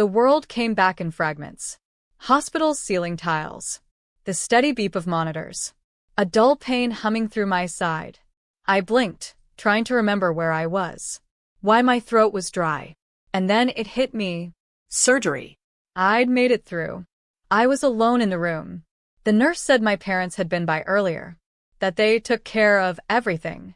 The world came back in fragments. Hospital ceiling tiles. The steady beep of monitors. A dull pain humming through my side. I blinked, trying to remember where I was. Why my throat was dry. And then it hit me. Surgery. I'd made it through. I was alone in the room. The nurse said my parents had been by earlier, that they took care of everything.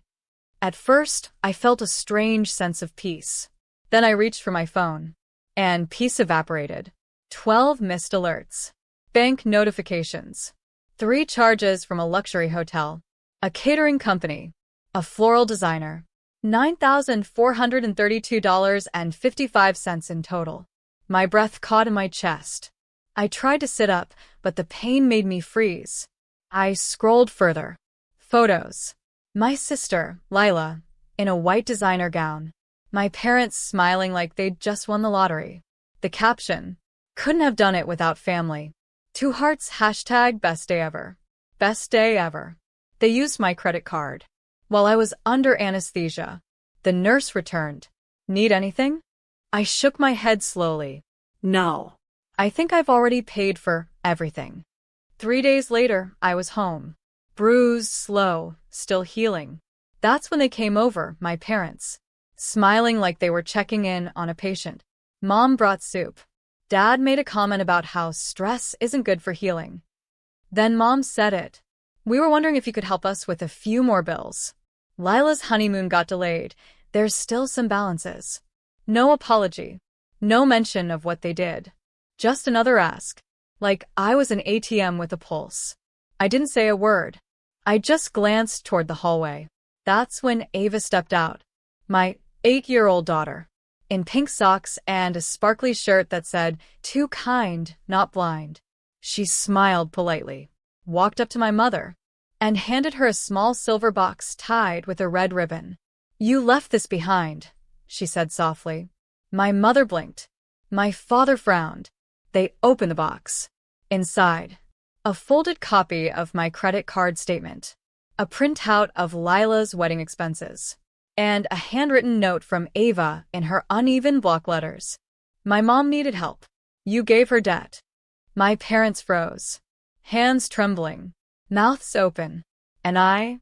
At first, I felt a strange sense of peace. Then I reached for my phone. And peace evaporated. 12 missed alerts. Bank notifications. 3 charges from a luxury hotel. A catering company. A floral designer. $9,432.55 in total. My breath caught in my chest. I tried to sit up, but the pain made me freeze. I scrolled further. Photos. My sister, Lila, in a white designer gown. My parents smiling like they'd just won the lottery. The caption. Couldn't have done it without family. 2 hearts hashtag best day ever. Best day ever. They used my credit card. While I was under anesthesia, the nurse returned. Need anything? I shook my head slowly. No. I think I've already paid for everything. 3 days later, I was home. Bruised, slow, still healing. That's when they came over, my parents. Smiling like they were checking in on a patient. Mom brought soup. Dad made a comment about how stress isn't good for healing. Then Mom said it. We were wondering if you could help us with a few more bills. Lila's honeymoon got delayed. There's still some balances. No apology. No mention of what they did. Just another ask. Like I was an ATM with a pulse. I didn't say a word. I just glanced toward the hallway. That's when Ava stepped out. My 8-year-old daughter. In pink socks and a sparkly shirt that said, "Too kind, not blind." She smiled politely, walked up to my mother, and handed her a small silver box tied with a red ribbon. "You left this behind," she said softly. My mother blinked. My father frowned. They opened the box. Inside, a folded copy of my credit card statement, a printout of Lila's wedding expenses, and a handwritten note from Ava in her uneven block letters. My mom needed help. You gave her debt. My parents froze, hands trembling, mouths open, and I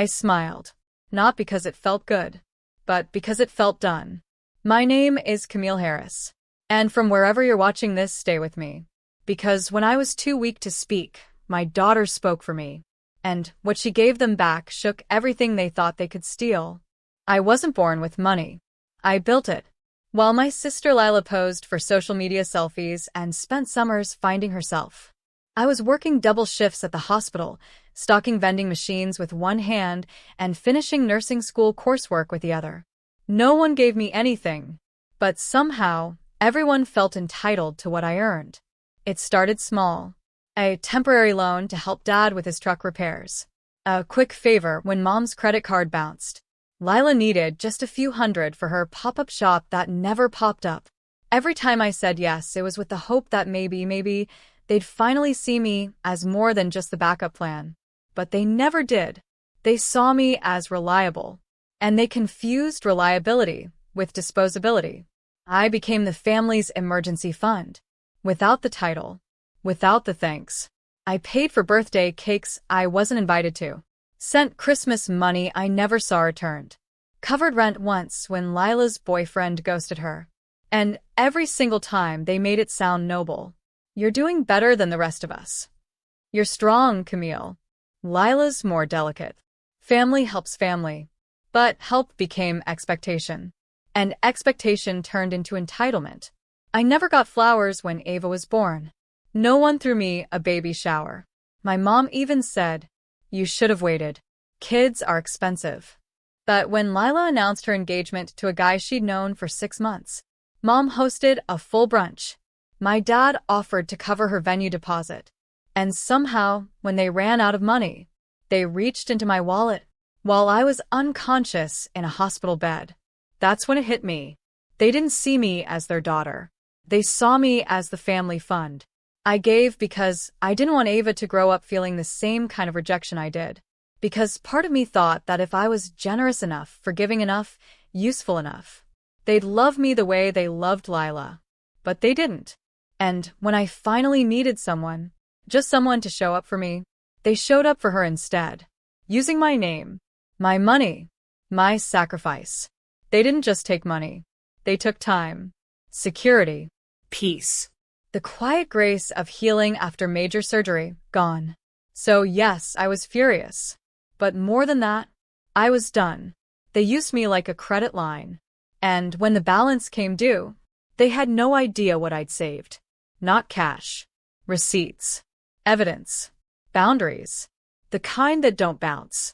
smiled, not because it felt good, but because it felt done. My name is Camille Harris, and from wherever you're watching this, stay with me. Because when I was too weak to speak, my daughter spoke for me, and what she gave them back shook everything they thought they could steal. I wasn't born with money. I built it. While my sister Lila posed for social media selfies and spent summers finding herself, I was working double shifts at the hospital, stocking vending machines with one hand and finishing nursing school coursework with the other. No one gave me anything, but somehow everyone felt entitled to what I earned. It started small. A temporary loan to help Dad with his truck repairs. A quick favor when Mom's credit card bounced. Lila needed just a few hundred for her pop-up shop that never popped up. Every time I said yes, it was with the hope that maybe, they'd finally see me as more than just the backup plan. But they never did. They saw me as reliable. And they confused reliability with disposability. I became the family's emergency fund. Without the title. Without the thanks. I paid for birthday cakes I wasn't invited to. Sent Christmas money I never saw returned. Covered rent once when Lila's boyfriend ghosted her. And every single time they made it sound noble. You're doing better than the rest of us. You're strong, Camille. Lila's more delicate. Family helps family. But help became expectation. And expectation turned into entitlement. I never got flowers when Ava was born. No one threw me a baby shower. My mom even said, "You should have waited. Kids are expensive." But when Lila announced her engagement to a guy she'd known for 6 months, Mom hosted a full brunch. My dad offered to cover her venue deposit. And somehow, when they ran out of money, they reached into my wallet while I was unconscious in a hospital bed. That's when it hit me. They didn't see me as their daughter. They saw me as the family fund. I gave because I didn't want Ava to grow up feeling the same kind of rejection I did. Because part of me thought that if I was generous enough, forgiving enough, useful enough, they'd love me the way they loved Lila. but they didn't. And when I finally needed someone, just someone to show up for me, they showed up for her instead, using my name, my money, my sacrifice. They didn't just take money. They took time, security, Peace. the quiet grace of healing after major surgery gone. So yes, I was furious. But more than that, I was done. They used me like a credit line. And when the balance came due, they had no idea what I'd saved. Not cash. Receipts. Evidence. Boundaries. The kind that don't bounce.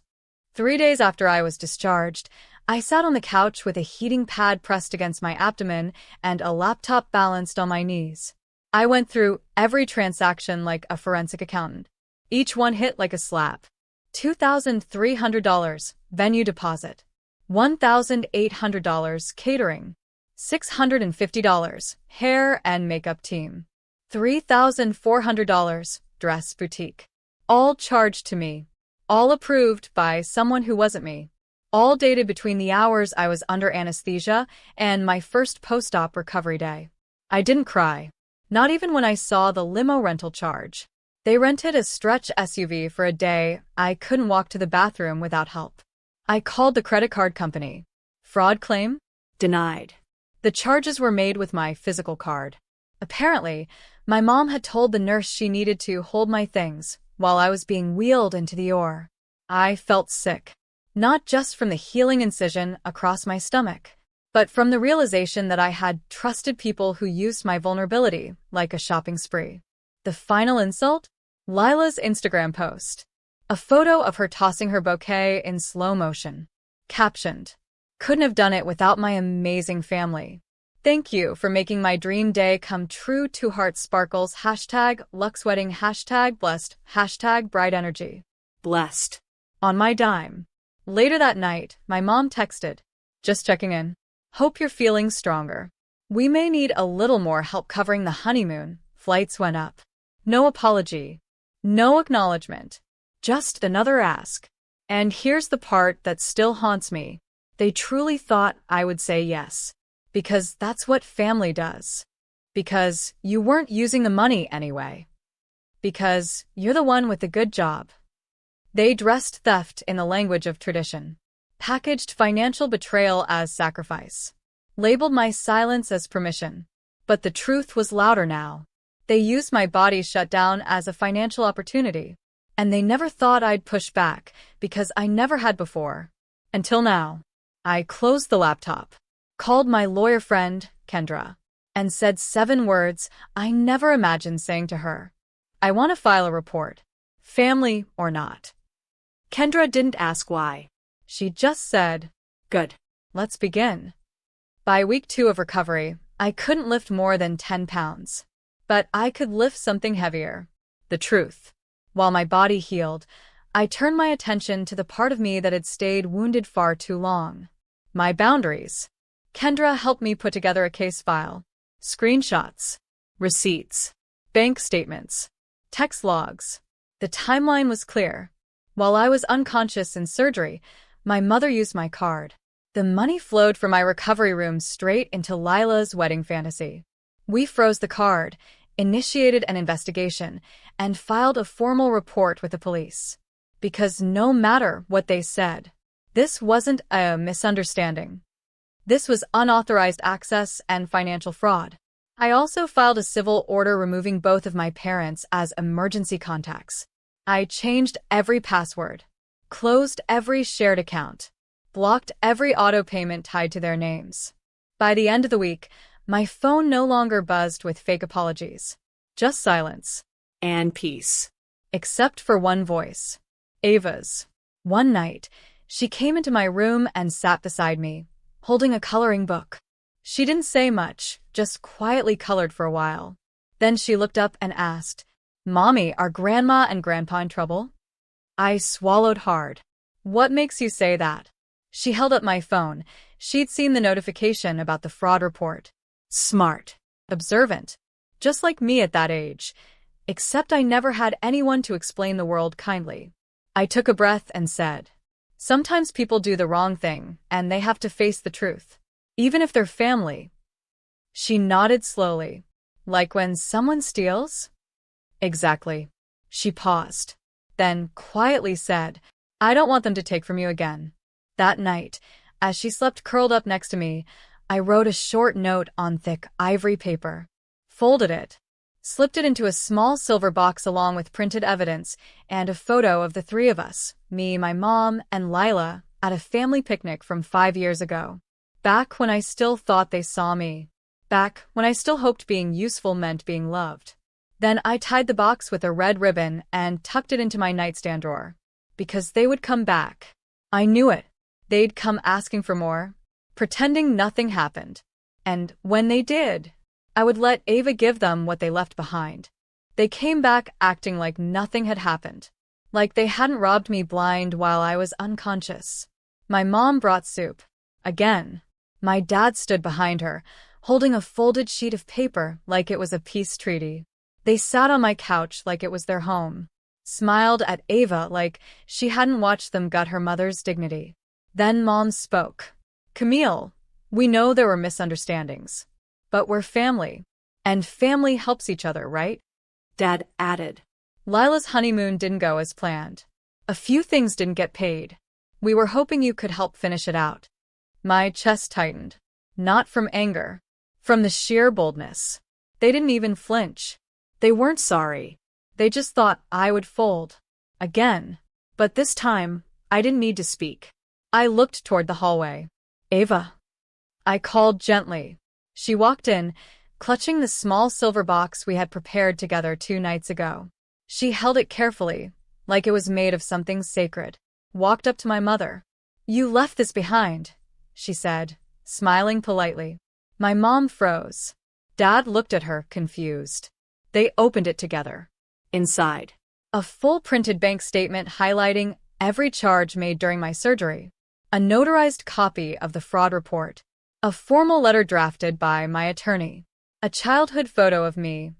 3 days after I was discharged, I sat on the couch with a heating pad pressed against my abdomen and a laptop balanced on my knees. I went through every transaction like a forensic accountant. Each one hit like a slap. $2,300 venue deposit. $1,800 catering. $650 hair and makeup team. $3,400 dress boutique. All charged to me. All approved by someone who wasn't me. All dated between the hours I was under anesthesia and my first post-op recovery day. I didn't cry. Not even when I saw the limo rental charge. They rented a stretch SUV for a day. I couldn't walk to the bathroom without help. I called the credit card company. Fraud claim? Denied. The charges were made with my physical card. Apparently, my mom had told the nurse she needed to hold my things while I was being wheeled into the OR. I felt sick. Not just from the healing incision across my stomach, but from the realization that I had trusted people who used my vulnerability like a shopping spree. The final insult? Lila's Instagram post. A photo of her tossing her bouquet in slow motion. Captioned, "Couldn't have done it without my amazing family. Thank you for making my dream day come true. 2 heart sparkles. #LuxWedding. #blessed. #bright energy." Blessed. On my dime. Later that night, my mom texted, "Just checking in. Hope you're feeling stronger. We may need a little more help covering the honeymoon." Flights went up. No apology. No acknowledgement. Just another ask. And here's the part that still haunts me. They truly thought I would say yes. Because that's what family does. Because you weren't using the money anyway. Because you're the one with the good job. They dressed theft in the language of tradition. Packaged financial betrayal as sacrifice. Labeled my silence as permission. But the truth was louder now. They used my body shutdown as a financial opportunity. And they never thought I'd push back, because I never had before. Until now. I closed the laptop. Called my lawyer friend, Kendra. And said 7 words I never imagined saying to her. I want to file a report. Family or not. Kendra didn't ask why. She just said, "Good. Let's begin." By week 2 of recovery, I couldn't lift more than 10 pounds. But I could lift something heavier. The truth. While my body healed, I turned my attention to the part of me that had stayed wounded far too long. My boundaries. Kendra helped me put together a case file. Screenshots. Receipts. Bank statements. Text logs. The timeline was clear. While I was unconscious in surgery, my mother used my card. The money flowed from my recovery room straight into Lila's wedding fantasy. We froze the card, initiated an investigation, and filed a formal report with the police. Because no matter what they said, this wasn't a misunderstanding. This was unauthorized access and financial fraud. I also filed a civil order removing both of my parents as emergency contacts. I changed every password, closed every shared account, blocked every auto payment tied to their names. By the end of the week, my phone no longer buzzed with fake apologies. Just silence. And peace. Except for one voice. Ava's. One night, she came into my room and sat beside me, holding a coloring book. She didn't say much, just quietly colored for a while. Then she looked up and asked, "Mommy, are Grandma and Grandpa in trouble?" I swallowed hard. "What makes you say that?" She held up my phone. She'd seen the notification about the fraud report. Smart. Observant. Just like me at that age. Except I never had anyone to explain the world kindly. I took a breath and said, "Sometimes people do the wrong thing, and they have to face the truth. Even if they're family." She nodded slowly. Like when someone steals? Exactly. She paused, then quietly said, I don't want them to take from you again. That night, as she slept curled up next to me, I wrote a short note on thick ivory paper, folded it, slipped it into a small silver box along with printed evidence and a photo of the three of us, me, my mom, and Lila, at a family picnic from 5 years ago. Back when I still thought they saw me. Back when I still hoped being useful meant being loved. Then I tied the box with a red ribbon and tucked it into my nightstand drawer. Because they would come back. I knew it. They'd come asking for more, pretending nothing happened. And when they did, I would let Ava give them what they left behind. They came back acting like nothing had happened. Like they hadn't robbed me blind while I was unconscious. My mom brought soup. Again. My dad stood behind her, holding a folded sheet of paper like it was a peace treaty. They sat on my couch like it was their home. Smiled at Ava like she hadn't watched them gut her mother's dignity. Then Mom spoke. Camille, we know there were misunderstandings. But we're family. And family helps each other, right? Dad added. Lila's honeymoon didn't go as planned. A few things didn't get paid. We were hoping you could help finish it out. My chest tightened. Not from anger. From the sheer boldness. They didn't even flinch. They weren't sorry. They just thought I would fold. Again. But this time, I didn't need to speak. I looked toward the hallway. Ava. I called gently. She walked in, clutching the small silver box we had prepared together 2 nights ago. She held it carefully, like it was made of something sacred. Walked up to my mother. You left this behind, she said, smiling politely. My mom froze. Dad looked at her, confused. They opened it together. Inside. A full printed bank statement highlighting every charge made during my surgery. A notarized copy of the fraud report. A formal letter drafted by my attorney. A childhood photo of me,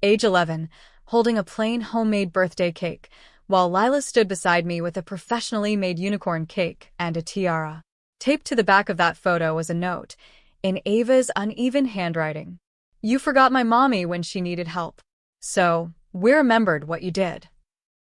age 11, holding a plain homemade birthday cake, while Lila stood beside me with a professionally made unicorn cake and a tiara. Taped to the back of that photo was a note, in Ava's uneven handwriting. You forgot my mommy when she needed help. So, we remembered what you did.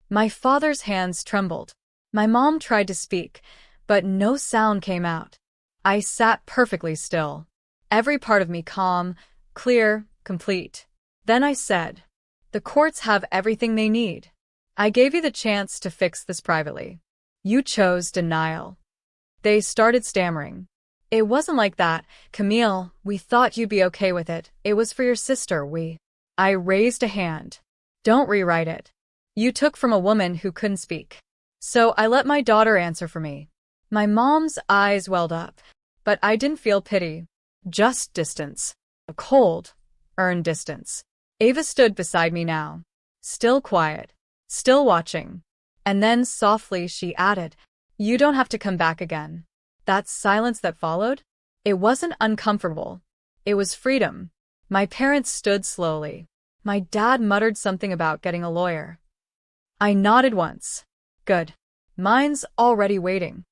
My father's hands trembled. My mom tried to speak, but no sound came out. I sat perfectly still. Every part of me calm, clear, complete. Then I said, the courts have everything they need. I gave you the chance to fix this privately. You chose denial. They started stammering. It wasn't like that, Camille. We thought you'd be okay with it. It was for your sister, I raised a hand. Don't rewrite it. You took from a woman who couldn't speak. So I let my daughter answer for me. My mom's eyes welled up, but I didn't feel pity. Just distance. A cold, earned distance. Ava stood beside me now. Still quiet. Still watching. And then softly she added, you don't have to come back again. That silence that followed? It wasn't uncomfortable. It was freedom. My parents stood slowly. My dad muttered something about getting a lawyer. I nodded once. Good. Mine's already waiting.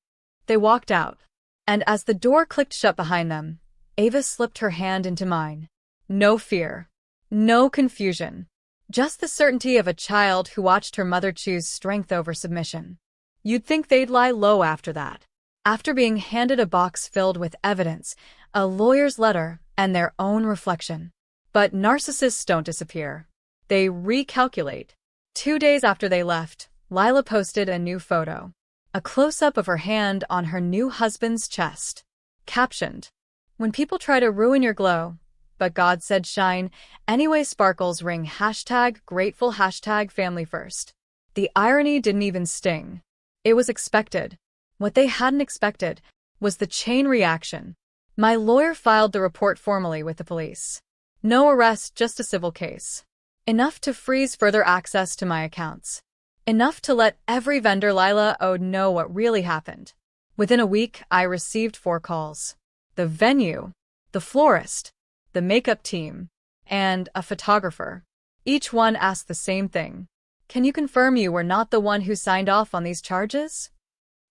They walked out. And as the door clicked shut behind them, Ava slipped her hand into mine. No fear. No confusion. Just the certainty of a child who watched her mother choose strength over submission. You'd think they'd lie low after that. After being handed a box filled with evidence, a lawyer's letter, and their own reflection. But narcissists don't disappear. They recalculate. 2 days after they left, Lila posted a new photo. A close-up of her hand on her new husband's chest. Captioned, when people try to ruin your glow, but God said shine, anyway sparkles ring #grateful #family first. The irony didn't even sting. It was expected. What they hadn't expected was the chain reaction. My lawyer filed the report formally with the police. No arrest, just a civil case. Enough to freeze further access to my accounts. Enough to let every vendor Lila owed know what really happened. Within a week, I received 4 calls. The venue, the florist, the makeup team, and a photographer. Each one asked the same thing. Can you confirm you were not the one who signed off on these charges?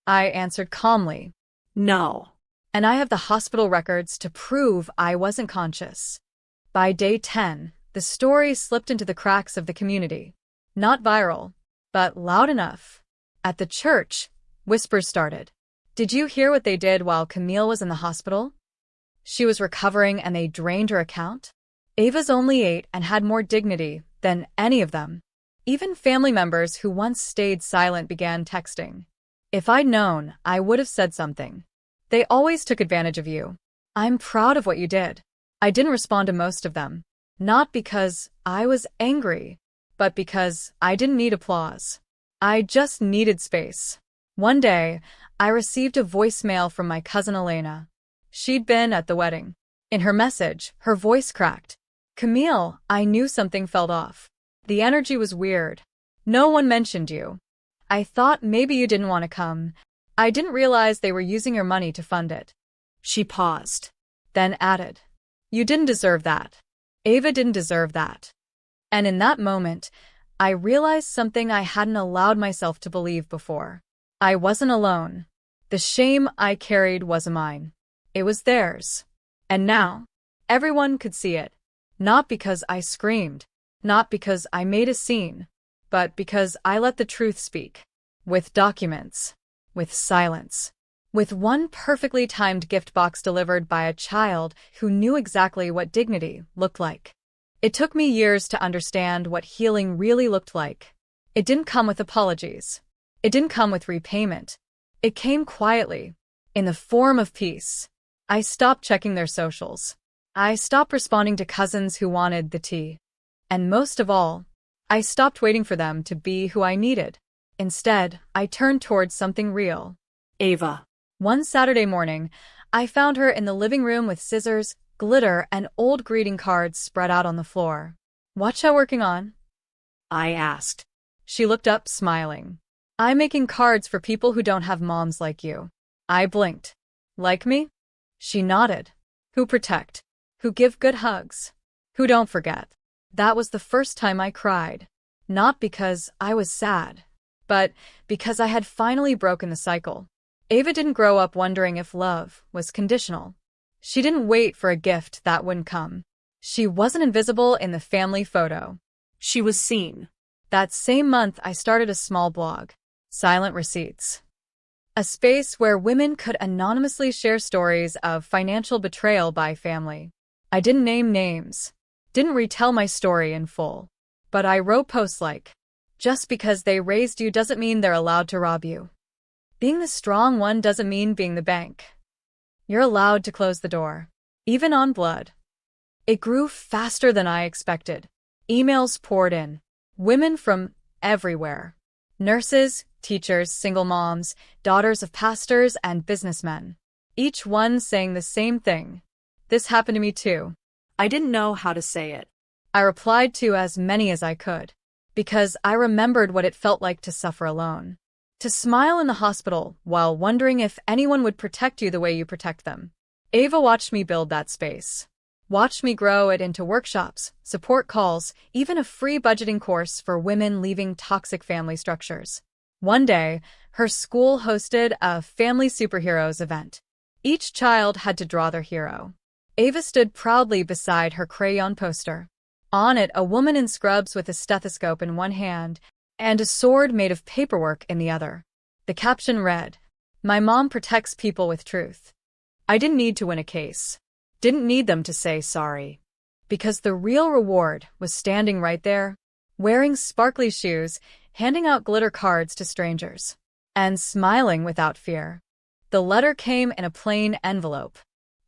I answered calmly. No. And I have the hospital records to prove I wasn't conscious. By day 10, the story slipped into the cracks of the community. Not viral, but loud enough. At the church, whispers started. Did you hear what they did while Camille was in the hospital? She was recovering and they drained her account? Ava's only 8 and had more dignity than any of them. Even family members who once stayed silent began texting. If I'd known, I would have said something. They always took advantage of you. I'm proud of what you did. I didn't respond to most of them. Not because I was angry, but because I didn't need applause. I just needed space. One day, I received a voicemail from my cousin Elena. She'd been at the wedding. In her message, her voice cracked. Camille, I knew something felt off. The energy was weird. No one mentioned you. I thought maybe you didn't want to come. I didn't realize they were using your money to fund it. She paused, Then added, You didn't deserve that. Ava didn't deserve that. And in that moment, I realized something I hadn't allowed myself to believe before. I wasn't alone. The shame I carried wasn't mine. It was theirs. And now, everyone could see it. Not because I screamed, not because I made a scene, but because I let the truth speak. With documents. With silence. With one perfectly timed gift box delivered by a child who knew exactly what dignity looked like. It took me years to understand what healing really looked like. It didn't come with apologies. It didn't come with repayment. It came quietly, in the form of peace. I stopped checking their socials. I stopped responding to cousins who wanted the tea. And most of all, I stopped waiting for them to be who I needed. Instead, I turned towards something real. Ava. One Saturday morning, I found her in the living room with scissors, glitter, and old greeting cards spread out on the floor. Whatcha working on? I asked. She looked up, smiling. I'm making cards for people who don't have moms like you. I blinked. Like me? She nodded. Who protect. Who give good hugs. Who don't forget. That was the first time I cried. Not because I was sad, but because I had finally broken the cycle. Ava didn't grow up wondering if love was conditional. She didn't wait for a gift that wouldn't come. She wasn't invisible in the family photo. She was seen. That same month, I started a small blog, Silent Receipts. A space where women could anonymously share stories of financial betrayal by family. I didn't name names, didn't retell my story in full, but I wrote posts like, just because they raised you doesn't mean they're allowed to rob you. Being the strong one doesn't mean being the bank. You're allowed to close the door, even on blood. It grew faster than I expected. Emails poured in. Women from everywhere. Nurses, teachers, single moms, daughters of pastors, and businessmen. Each one saying the same thing. This happened to me too. I didn't know how to say it. I replied to as many as I could, because I remembered what it felt like to suffer alone. To smile in the hospital while wondering if anyone would protect you the way you protect them. Ava watched me build that space. Watched me grow it into workshops, support calls, even a free budgeting course for women leaving toxic family structures. One day, her school hosted a family superheroes event. Each child had to draw their hero. Ava stood proudly beside her crayon poster. On it, a woman in scrubs with a stethoscope in one hand and a sword made of paperwork in the other. The caption read, "My mom protects people with truth." I didn't need to win a case. Didn't need them to say sorry. Because the real reward was standing right there, wearing sparkly shoes, handing out glitter cards to strangers, and smiling without fear. The letter came in a plain envelope.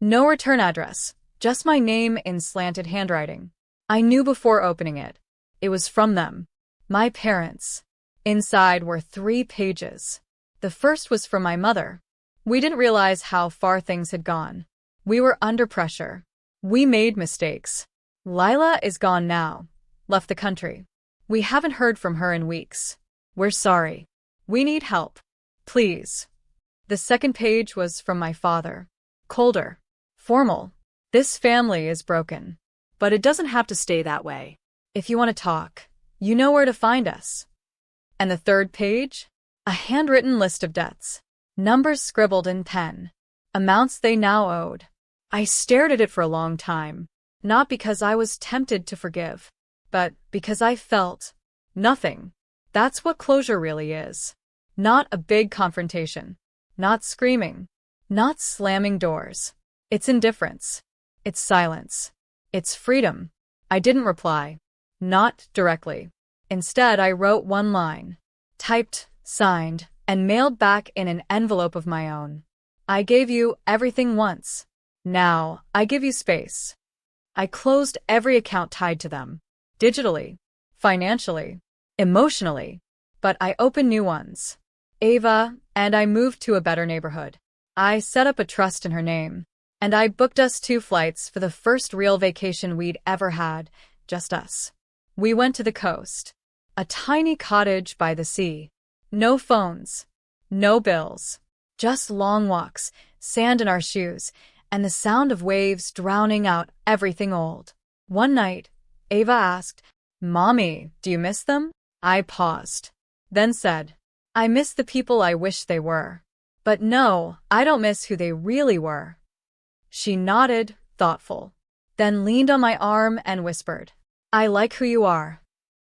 No return address, just my name in slanted handwriting. I knew before opening it. It was from them. My parents. Inside were 3 pages. The first was from my mother. We didn't realize how far things had gone. We were under pressure. We made mistakes. Lila is gone now. Left the country. We haven't heard from her in weeks. We're sorry. We need help. Please. The second page was from my father. Colder. Formal. This family is broken. But it doesn't have to stay that way. If you want to talk, you know where to find us. And the third page? A handwritten list of debts. Numbers scribbled in pen. amounts they now owed. I stared at it for a long time, not because I was tempted to forgive, but because I felt nothing. That's what closure really is. Not a big confrontation, not screaming, not slamming doors. It's indifference. It's silence. It's freedom. I didn't reply. Not directly. Instead, I wrote one line, typed, signed, and mailed back in an envelope of my own. I gave you everything once. Now, I give you space. I closed every account tied to them, digitally, financially, emotionally, but I opened new ones. Ava, and I moved to a better neighborhood. I set up a trust in her name, and I booked us 2 flights for the first real vacation we'd ever had, just us. We went to the coast, a tiny cottage by the sea. No phones, no bills, just long walks, sand in our shoes, and the sound of waves drowning out everything old. One night, Ava asked, "Mommy, do you miss them?" I paused, then said, "I miss the people I wish they were. But no, I don't miss who they really were." She nodded, thoughtful, then leaned on my arm and whispered, "I like who you are."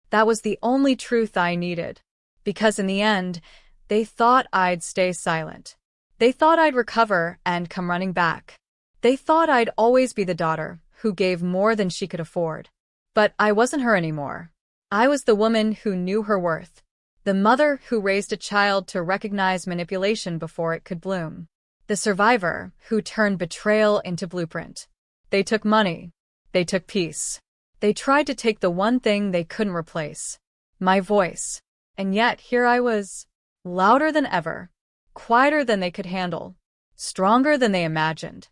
That was the only truth I needed, because in the end, they thought I'd stay silent. They thought I'd recover and come running back. They thought I'd always be the daughter who gave more than she could afford. But I wasn't her anymore. I was the woman who knew her worth, the mother who raised a child to recognize manipulation before it could bloom, the survivor who turned betrayal into blueprint. They took money. They took peace. They tried to take the one thing they couldn't replace, my voice. And yet here I was, louder than ever, quieter than they could handle, stronger than they imagined.